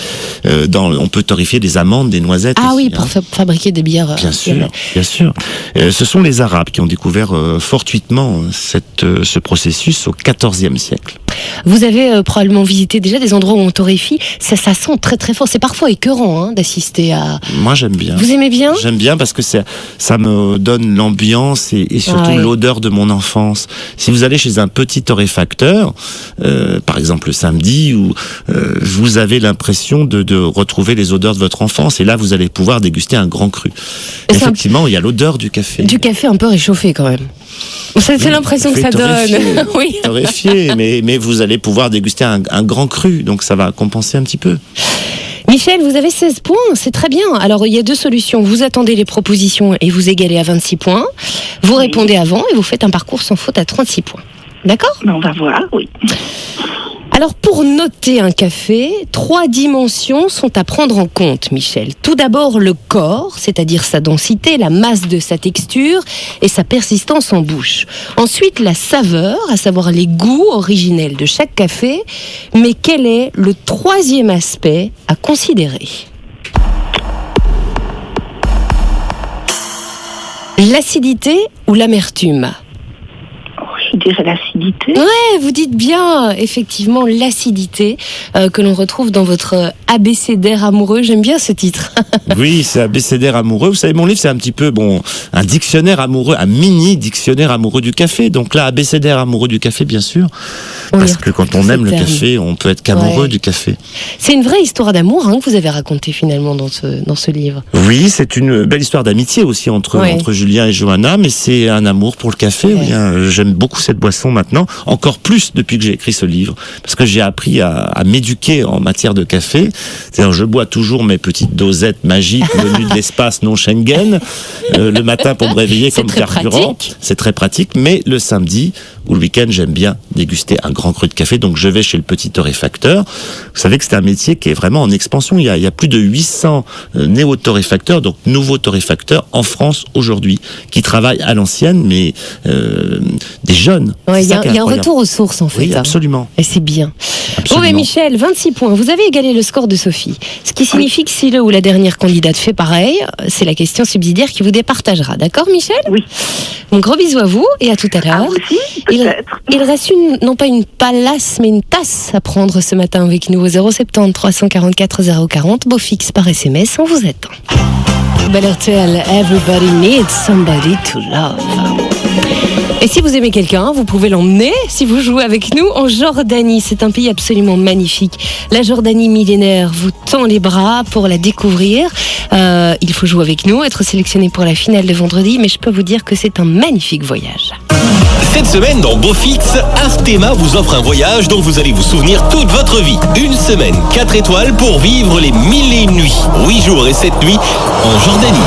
On peut torréfier des amandes, des noisettes. Ah aussi, oui, pour fabriquer des bières. Bien sûr. Ce sont les Arabes qui ont découvert fortuitement ce processus au XIVe siècle. Vous avez probablement visité déjà des endroits où on torréfie. Ça sent très très fort. C'est parfois écœurant d'assister à... Moi, j'aime bien. Vous aimez bien? J'aime bien parce que ça me donne l'ambiance et surtout l'odeur de mon enfance. Si vous allez chez un petit torréfacteur, par exemple le samedi, où vous avez l'impression de retrouver les odeurs de votre enfance, et là, vous allez pouvoir déguster un grand cru. Effectivement, il y a l'odeur du café. Du café un peu réchauffé quand même. C'est l'impression que ça donne. Oui. Torréfié, mais vous allez pouvoir déguster un grand cru, donc ça va compenser un petit peu. Michel, vous avez 16 points, c'est très bien. Alors, il y a 2 solutions. Vous attendez les propositions et vous égalez à 26 points. Vous répondez avant et vous faites un parcours sans faute à 36 points. D'accord ? On va voir, oui. Alors, Alors, pour noter un café, 3 dimensions sont à prendre en compte, Michel. Tout d'abord, le corps, c'est-à-dire sa densité, la masse de sa texture et sa persistance en bouche. Ensuite, la saveur, à savoir les goûts originels de chaque café. Mais quel est le 3e aspect à considérer ? L'acidité ou l'amertume ? Je dirais l'acidité. Ouais, vous dites bien, effectivement, l'acidité que l'on retrouve dans votre abécédaire amoureux. J'aime bien ce titre. Oui, c'est abécédaire amoureux. Vous savez, mon livre, c'est un petit peu un dictionnaire amoureux, un mini dictionnaire amoureux du café. Donc là, abécédaire amoureux du café, bien sûr. Parce que quand on aime le café, on peut être qu'amoureux du café. C'est une vraie histoire d'amour que vous avez racontée finalement dans ce livre. Oui, c'est une belle histoire d'amitié aussi entre Julien et Johanna, mais c'est un amour pour le café. Oui, j'aime beaucoup cette boisson maintenant, encore plus depuis que j'ai écrit ce livre, parce que j'ai appris à m'éduquer en matière de café. C'est-à-dire, je bois toujours mes petites dosettes magiques venues de l'espace non Schengen le matin pour me réveiller comme carburant. C'est très pratique, mais le samedi ou le week-end, j'aime bien déguster un grand cru de café, donc je vais chez le petit torréfacteur. Vous savez que c'est un métier qui est vraiment en expansion. Il y a plus de 800 néo-torréfacteurs, donc nouveaux torréfacteurs en France aujourd'hui, qui travaillent à l'ancienne, mais des jeunes. Il y a un retour aux sources en fait. Oui, absolument. Et c'est bien. Absolument. Bon, mais Michel, 26 points. Vous avez égalé le score de Sophie. Ce qui signifie que si le ou la dernière candidate fait pareil, c'est la question subsidiaire qui vous départagera. D'accord, Michel ? Oui. Un gros bisou à vous et à tout à l'heure. Il reste non pas une palace, mais une tasse à prendre ce matin avec nous au 070 344 040. Beau fixe par SMS, on vous attend. Bel RTL, everybody needs somebody to love. Et si vous aimez quelqu'un, vous pouvez l'emmener, si vous jouez avec nous, en Jordanie. C'est un pays absolument magnifique. La Jordanie millénaire vous tend les bras pour la découvrir. Il faut jouer avec nous, être sélectionné pour la finale de vendredi, mais je peux vous dire que c'est un magnifique voyage. Cette semaine, dans Beaufix, Artema vous offre un voyage dont vous allez vous souvenir toute votre vie. Une semaine, 4 étoiles pour vivre les 1001 nuits. 8 jours et 7 nuits en Jordanie.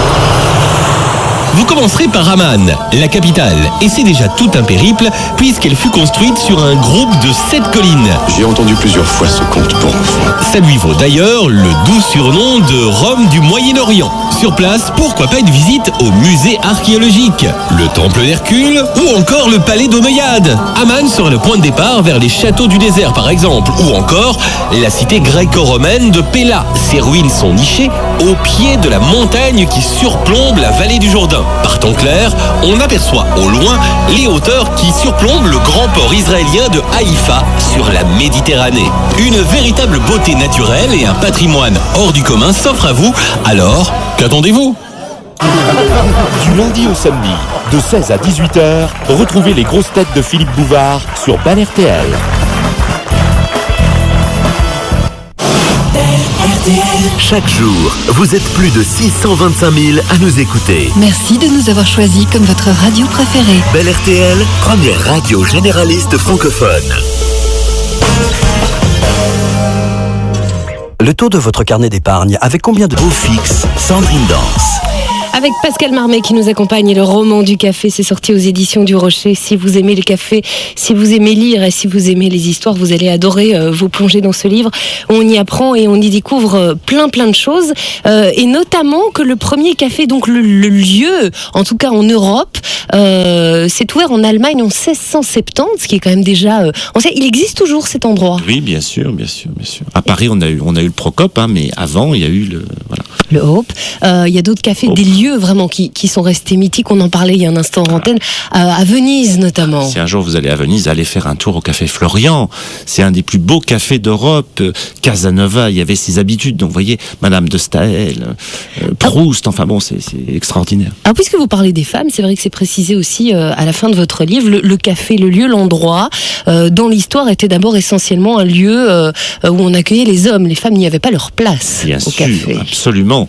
Vous commencerez par Amman, la capitale, et c'est déjà tout un périple puisqu'elle fut construite sur un groupe de 7 collines. J'ai entendu plusieurs fois ce conte pour enfants. Ça lui vaut d'ailleurs le doux surnom de Rome du Moyen-Orient. Sur place, pourquoi pas une visite au musée archéologique, le temple d'Hercule ou encore le palais d'Omeyyade. Amman sera le point de départ vers les châteaux du désert par exemple, ou encore la cité gréco-romaine de Pella. Ses ruines sont nichées au pied de la montagne qui surplombe la vallée du Jourdain. Par temps clair, on aperçoit au loin les hauteurs qui surplombent le grand port israélien de Haïfa sur la Méditerranée. Une véritable beauté naturelle et un patrimoine hors du commun s'offrent à vous. Alors, qu'attendez-vous ? Du lundi au samedi, de 16 à 18h, retrouvez les grosses têtes de Philippe Bouvard sur Bel RTL. Chaque jour, vous êtes plus de 625 000 à nous écouter. Merci de nous avoir choisis comme votre radio préférée. Bel RTL, première radio généraliste francophone. Le taux de votre carnet d'épargne, avec combien de... Beaufix, Sandrine Danse. Avec Pascal Marmet qui nous accompagne, et le roman du café, c'est sorti aux éditions du Rocher. Si vous aimez le café, si vous aimez lire et si vous aimez les histoires, vous allez adorer vous plonger dans ce livre. On y apprend et on y découvre plein de choses, et notamment que le premier café, donc le lieu, en tout cas en Europe, s'est ouvert en Allemagne en 1670, ce qui est quand même déjà... on sait, il existe toujours cet endroit. Oui, bien sûr. À Paris, on a eu le Procope, mais avant, il y a eu le Hope. Il y a d'autres cafés, des lieux vraiment qui sont restés mythiques. On en parlait il y a un instant en antenne, à Venise notamment. Si un jour vous allez à Venise, allez faire un tour au Café Florian. C'est un des plus beaux cafés d'Europe. Casanova, il y avait ses habitudes. Donc vous voyez, Madame de Staël, Proust, enfin bon, c'est extraordinaire. Alors puisque vous parlez des femmes, c'est vrai que c'est précisé aussi à la fin de votre livre, le café, le lieu, l'endroit, dans l'histoire était d'abord essentiellement un lieu où on accueillait les hommes. Les femmes n'y avaient pas leur place. Bien au sûr, café. Absolument.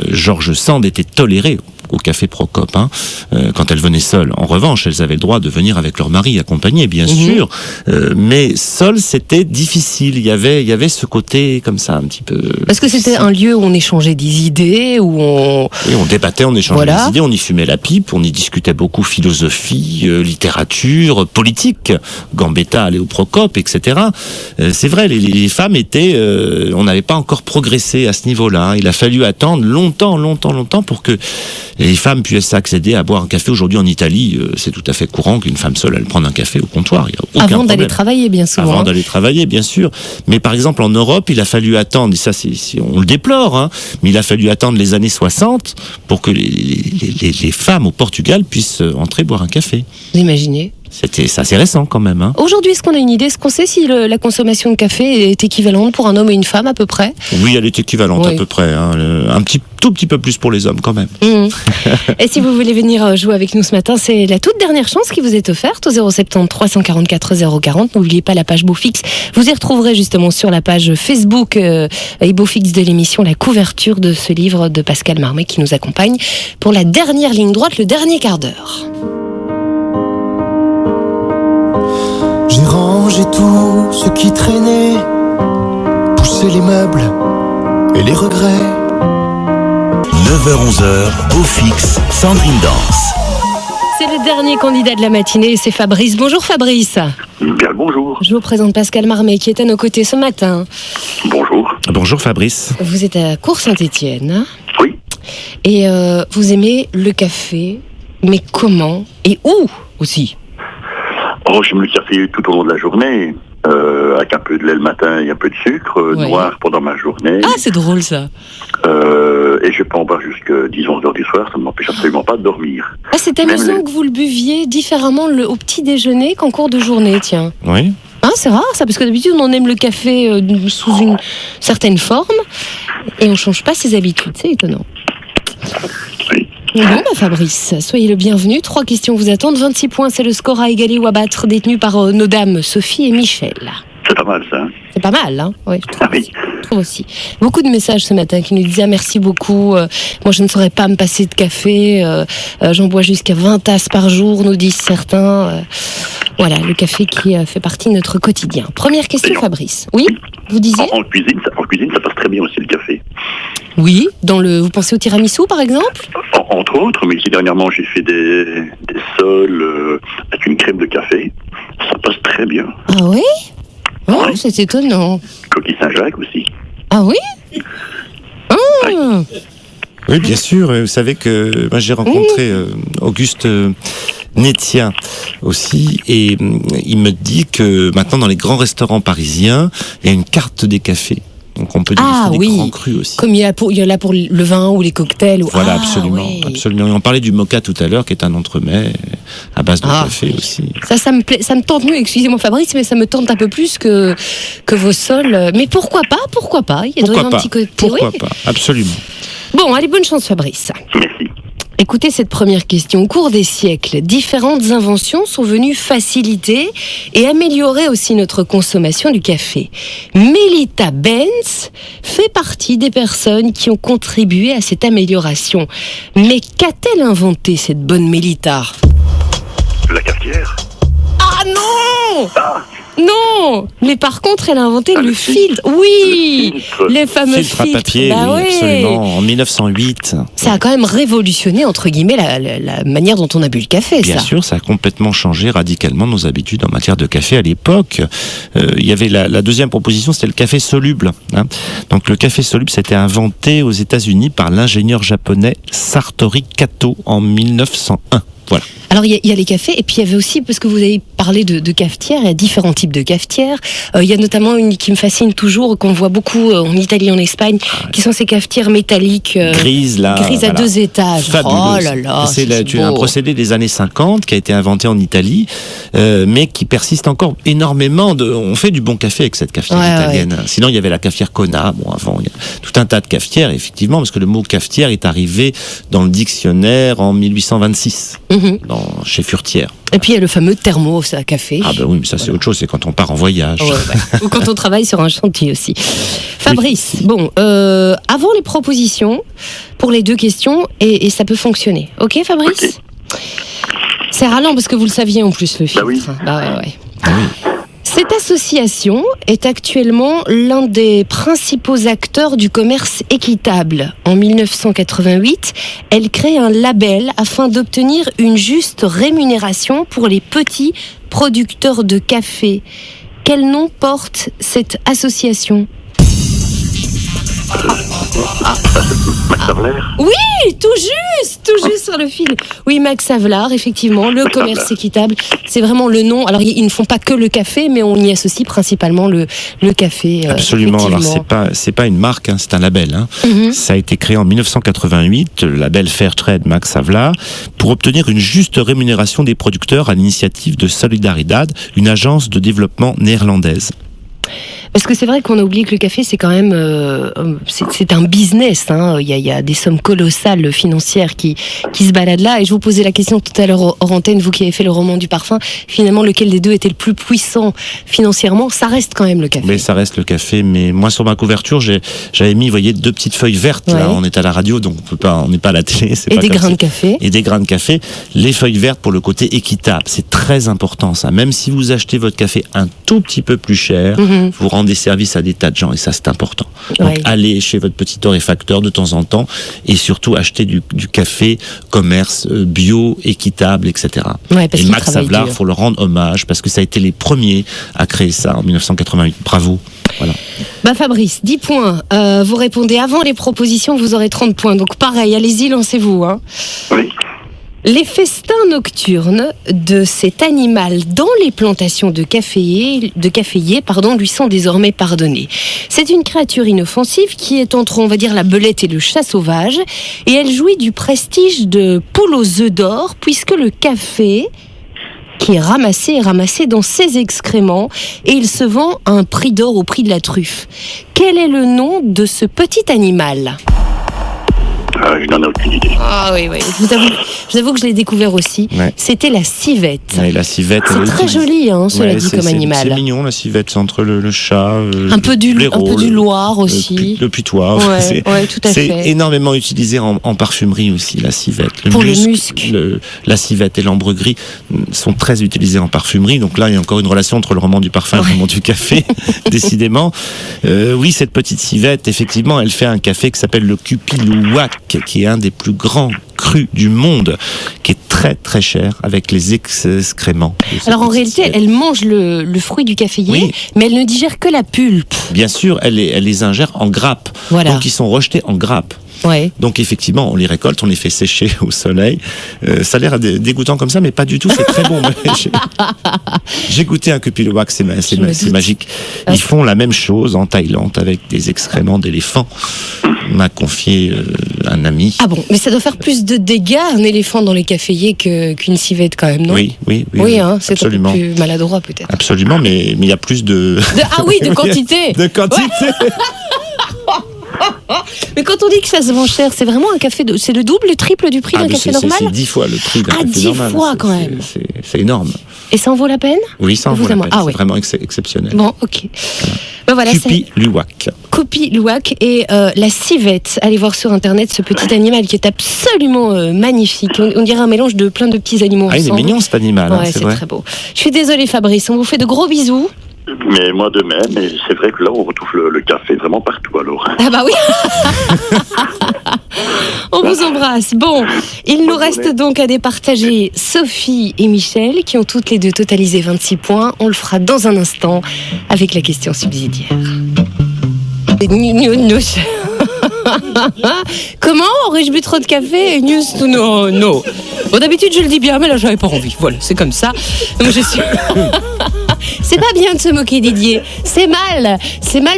George Sand était toléré. au café Procope, quand elles venaient seules. En revanche, elles avaient le droit de venir avec leur mari accompagné, bien sûr, mais seules, c'était difficile. Il y avait ce côté comme ça, un petit peu... Parce que c'était un lieu où on échangeait des idées, où on... Oui, on débattait, on échangeait des idées, on y fumait la pipe, on y discutait beaucoup philosophie, littérature, politique. Gambetta allait au Procope, etc. C'est vrai, les femmes étaient... on n'avait pas encore progressé à ce niveau-là. Il a fallu attendre longtemps pour que les femmes puissent accéder à boire un café. Aujourd'hui, en Italie, c'est tout à fait courant qu'une femme seule, elle prenne un café au comptoir. Il y a aucun Avant problème. d'aller travailler, bien souvent. Avant d'aller travailler, bien sûr. Mais par exemple, en Europe, il a fallu attendre, et ça, on le déplore, mais il a fallu attendre les années 60 pour que les femmes au Portugal puissent entrer boire un café. Vous imaginez ? C'est assez récent quand même. Aujourd'hui, est-ce qu'on a une idée ? Est-ce qu'on sait si la consommation de café est équivalente pour un homme et une femme à peu près ? Oui, elle est équivalente à peu près. Tout petit peu plus pour les hommes quand même. Et si vous voulez venir jouer avec nous ce matin, c'est la toute dernière chance qui vous est offerte au 070 344 040. N'oubliez pas la page Beaufix. Vous y retrouverez justement sur la page Facebook et Beaufix de l'émission la couverture de ce livre de Pascal Marmet qui nous accompagne pour la dernière ligne droite, le dernier quart d'heure. J'ai rangé tout ce qui traînait, poussé les meubles et les regrets. 9h-11h, Beaufix, Sandrine Danse. C'est le dernier candidat de la matinée, c'est Fabrice. Bonjour Fabrice. Bien le bonjour. Je vous présente Pascal Marmet qui est à nos côtés ce matin. Bonjour. Bonjour Fabrice. Vous êtes à Cours-Saint-Étienne. Oui. Et vous aimez le café, mais comment et où aussi ? Oh, j'aime le café tout au long de la journée, avec un peu de lait le matin et un peu de sucre, noir pendant ma journée. Ah, c'est drôle ça. Et je peux en boire jusqu'à 10-11h du soir, ça ne m'empêche absolument pas de dormir. Ah, c'est amusant que vous le buviez différemment au petit déjeuner qu'en cours de journée, tiens. Oui. Ah, c'est rare ça, parce que d'habitude on aime le café sous une certaine forme et on ne change pas ses habitudes, c'est étonnant. Oui. Bon, Fabrice, soyez le bienvenu. 3 questions vous attendent. 26 points, c'est le score à égaler ou à battre, détenu par nos dames Sophie et Michel. C'est pas mal ça. C'est pas mal, hein ? Oui, je trouve aussi. Beaucoup de messages ce matin qui nous disaient merci beaucoup. Moi, je ne saurais pas me passer de café. J'en bois jusqu'à 20 tasses par jour, nous disent certains. Voilà, le café qui fait partie de notre quotidien. Première question, Fabrice. Oui, vous disiez ? En cuisine, ça passe très bien aussi le café. Oui, vous pensez au tiramisu par exemple ? Entre autres, mais ici dernièrement j'ai fait des sols avec une crème de café. Ça passe très bien. Ah oui ? Oh, ouais. C'est étonnant. Coquille Saint-Jacques aussi. Ah oui ? Oui, bien sûr. Vous savez que moi j'ai rencontré Auguste Nétia aussi, et il me dit que maintenant dans les grands restaurants parisiens, il y a une carte des cafés. Donc on peut déguster des grands crus aussi. Comme il y en a pour le vin ou les cocktails. Voilà, absolument. Et on parlait du mocha tout à l'heure, qui est un entremets à base de café aussi. Ça me plaît, ça me tente mieux, excusez-moi Fabrice, mais ça me tente un peu plus que vos sols. Mais pourquoi pas ? Il y a un petit côté. Pourquoi pas, absolument. Bon, allez, bonne chance Fabrice. Merci. Écoutez cette première question. Au cours des siècles, différentes inventions sont venues faciliter et améliorer aussi notre consommation du café. Melita Benz fait partie des personnes qui ont contribué à cette amélioration. Mais qu'a-t-elle inventé, cette bonne Melita ? La cafetière. Ah non ! Non, mais par contre, elle a inventé le filtre. Oui, les fameux filtres à papier, absolument, en 1908. Ça a quand même révolutionné, entre guillemets, la manière dont on a bu le café, Bien sûr, ça a complètement changé radicalement nos habitudes en matière de café à l'époque. Il y avait la deuxième proposition, c'était le café soluble. Donc le café soluble, c'était inventé aux États-Unis par l'ingénieur japonais Sartori Kato en 1901. Voilà. Alors il y a les cafés, et puis il y avait aussi, parce que vous avez parlé de cafetières, il y a différents types de cafetières. Il y a notamment une qui me fascine toujours, qu'on voit beaucoup en Italie, en Espagne, qui sont ces cafetières métalliques grises à voilà. 2 étages. Fabuleuses. Oh là là, c'est un procédé des années 50 qui a été inventé en Italie, mais qui persiste encore énormément. On fait du bon café avec cette cafetière italienne. Ouais. Sinon il y avait la cafetière Kona. Bon, avant il y a tout un tas de cafetières, effectivement, parce que le mot cafetière est arrivé dans le dictionnaire en 1826. chez Furtière. Et puis il y a le fameux thermos à café. Ah ben oui, mais ça c'est autre chose, c'est quand on part en voyage. Ou quand on travaille sur un chantier aussi. Fabrice, avant les propositions, pour les deux questions, et ça peut fonctionner. Ok Fabrice ? Okay. C'est ralent parce que vous le saviez en plus le filtre. Oui. Ouais. Cette association est actuellement l'un des principaux acteurs du commerce équitable. En 1988, elle crée un label afin d'obtenir une juste rémunération pour les petits producteurs de café. Quel nom porte cette association ? Max Havelaar. Oui, tout juste sur le fil. Oui, Max Havelaar, effectivement, le commerce équitable, c'est vraiment le nom. Alors, ils ne font pas que le café, mais on y associe principalement le café. Absolument. Alors, c'est pas une marque, hein, c'est un label. Hein. Ça a été créé en 1988, le label Fairtrade Max Havelaar, pour obtenir une juste rémunération des producteurs à l'initiative de Solidaridad, une agence de développement néerlandaise. Parce que c'est vrai qu'on a oublié que le café, c'est quand même c'est un business. Hein. Il y a des sommes colossales financières qui se baladent là. Et je vous posais la question tout à l'heure hors antenne, vous qui avez fait le roman du parfum, finalement, lequel des deux était le plus puissant financièrement ? Ça reste quand même le café. Mais ça reste le café. Mais moi, sur ma couverture, j'avais mis, vous voyez, 2 petites feuilles vertes. Là, on est à la radio, donc on n'est pas à la télé. Et des grains de café. Et des grains de café. Les feuilles vertes pour le côté équitable. C'est très important, ça. Même si vous achetez votre café un tout petit peu plus cher, vous rendez service à des tas de gens, et ça c'est important. Donc allez chez votre petit torréfacteur de temps en temps, et surtout acheter du café commerce bio, équitable, etc. Et Max Havelaar, il faut leur rendre hommage, parce que ça a été les premiers à créer ça en 1988. Bravo. Voilà. Fabrice, 10 points. Vous répondez avant les propositions, vous aurez 30 points. Donc pareil, allez-y, lancez-vous. Hein. Oui. Les festins nocturnes de cet animal dans les plantations de caféiers, lui sont désormais pardonnés. C'est une créature inoffensive qui est entre, on va dire, la belette et le chat sauvage, et elle jouit du prestige de poule aux œufs d'or, puisque le café qui est ramassé dans ses excréments, et il se vend à un prix d'or au prix de la truffe. Quel est le nom de ce petit animal ? Je n'en ai aucune idée. Ah oui. Je vous avoue que je l'ai découvert aussi. Ouais. C'était la civette. Ouais, la civette. C'est très joli, cela dit, comme animal. C'est mignon, la civette. C'est entre le chat, un peu du Loir aussi. Le putois. Ouais, tout à fait. C'est énormément utilisé en parfumerie aussi, la civette. Pour le musc. La civette et l'ambre gris sont très utilisés en parfumerie. Donc là, il y a encore une relation entre le roman du parfum et le roman du café, décidément. Oui, cette petite civette, effectivement, elle fait un café qui s'appelle le Kupiluwak, qui est un des plus grands crus du monde, qui est très très cher, avec les excréments. Alors en réalité, elle mange le fruit du caféier, mais elle ne digère que la pulpe. Bien sûr, elle les ingère en grappes. Voilà. Donc ils sont rejetés en grappes. Ouais. Donc effectivement, on les récolte, on les fait sécher au soleil. Ça a l'air dégoûtant comme ça, mais pas du tout, c'est très bon. J'ai goûté un Kupiluwak, c'est magique. Ils font la même chose en Thaïlande avec des excréments d'éléphants. M'a confié un ami. Ah bon, mais ça doit faire plus de dégâts un éléphant dans les caféiers qu'une civette quand même, non ? Oui, c'est absolument. Un peu plus maladroit peut-être. Absolument, mais il y a plus de quantité. De quantité. Mais quand on dit que ça se vend cher, c'est vraiment un café c'est le double, le triple du prix d'un café normal ? C'est 10 fois le prix d'un café normal. 10 fois quand même. C'est énorme. Et ça en vaut la peine ? Oui, ça en vaut la peine. C'est vraiment exceptionnel. Bon, ok. Voilà, Kupiluwak et la civette. Allez voir sur internet ce petit animal qui est absolument magnifique. On dirait un mélange de plein de petits animaux ensemble. Il est mignon cet animal. Ouais, c'est très beau. Je suis désolée Fabrice, on vous fait de gros bisous. Mais moi de même, et c'est vrai que là on retrouve le café vraiment partout alors. Ah bah oui. On vous embrasse. Bon, il nous reste donc à départager Sophie et Michel qui ont toutes les deux totalisé 26 points. On le fera dans un instant avec la question subsidiaire. Comment aurais-je bu trop de café? Non. Bon, d'habitude je le dis bien, mais là j'avais pas envie. Voilà, c'est comme ça. Donc, je suis... C'est pas bien de se moquer, Didier. C'est mal.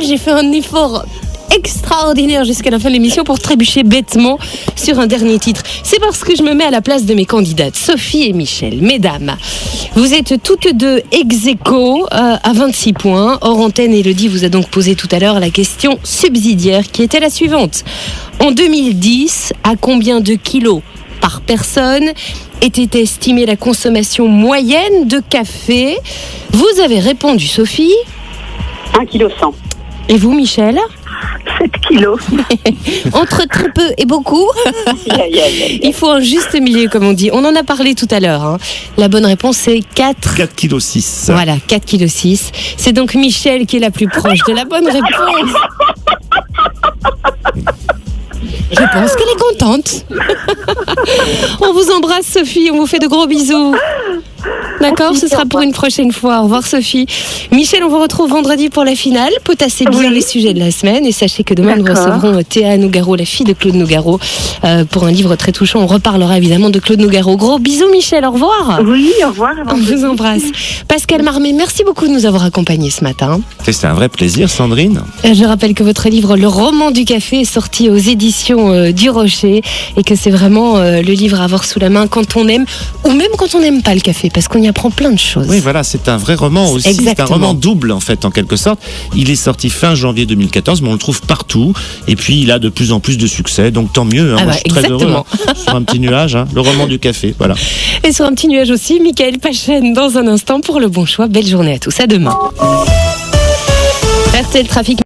J'ai fait un effort extraordinaire jusqu'à la fin de l'émission pour trébucher bêtement sur un dernier titre. C'est parce que je me mets à la place de mes candidates, Sophie et Michel. Mesdames, vous êtes toutes deux ex-aequo à 26 points. Hors antenne, Élodie vous a donc posé tout à l'heure la question subsidiaire qui était la suivante. En 2010, à combien de kilos par personne était estimée la consommation moyenne de café? Vous avez répondu, Sophie. 1,1 kg. Et vous, Michel? 7 kilos. Entre très peu et beaucoup. Il faut un juste milieu, comme on dit. On en a parlé tout à l'heure. Hein. La bonne réponse, c'est 4,6 kg. Voilà, 4,6 kg. C'est donc Michel qui est la plus proche de la bonne réponse. Je pense qu'elle est contente. On vous embrasse, Sophie. On vous fait de gros bisous. D'accord, ce sera pour une prochaine fois. Au revoir, Sophie. Michel, on vous retrouve vendredi pour la finale. Potassez bien les sujets de la semaine. Et sachez que demain, nous recevrons Théa Nougaro, la fille de Claude Nougaro, pour un livre très touchant. On reparlera évidemment de Claude Nougaro. Gros bisous, Michel. Au revoir. Oui, au revoir. On vous embrasse. Pascal Marmé, merci beaucoup de nous avoir accompagnés ce matin. C'était un vrai plaisir, Sandrine. Je rappelle que votre livre, Le roman du café, est sorti aux éditions du Rocher et que c'est vraiment le livre à avoir sous la main quand on aime ou même quand on n'aime pas le café, parce qu'on y apprend plein de choses. Oui, voilà, c'est un vrai roman aussi. Exactement. C'est un roman double, en fait, en quelque sorte. Il est sorti fin janvier 2014, mais on le trouve partout. Et puis, il a de plus en plus de succès, donc tant mieux. Moi, je suis très heureux. Sur un petit nuage, le roman du café, voilà. Et sur un petit nuage aussi, Michael Pachen dans un instant pour le bon choix. Belle journée à tous. À demain. RTL Trafic.